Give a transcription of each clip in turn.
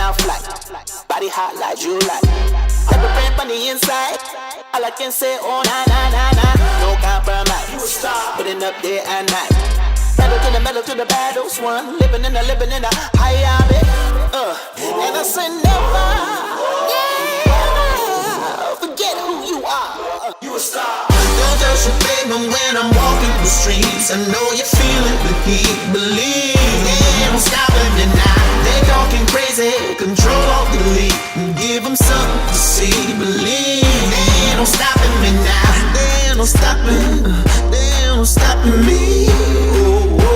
soft like, body hot like July. Every friend on the inside, all I can say, oh na na na na. No compromise, you a star, putting up day and night. Metal to the battles won, living in the high of it. And I say never, never forget who you are. You a star. Don't judge your baby when I'm walking the streets. I know you feel it, but keep believe. They don't stop it now. They talking crazy, control alt delete. Give them something to see, believe. They don't stopping me now. They don't stopping. They don't stopping me. Oh, oh,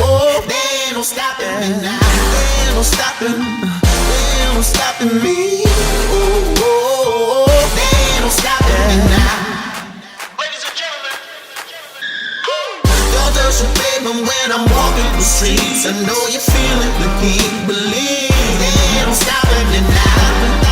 oh. They don't stopping me now. They don't stopping. They don't stopping me. Oh, oh, oh. They don't stopping me now. Don't judge your baby when I'm walking the streets. I know you feel it, but keep believe. They don't stop it now.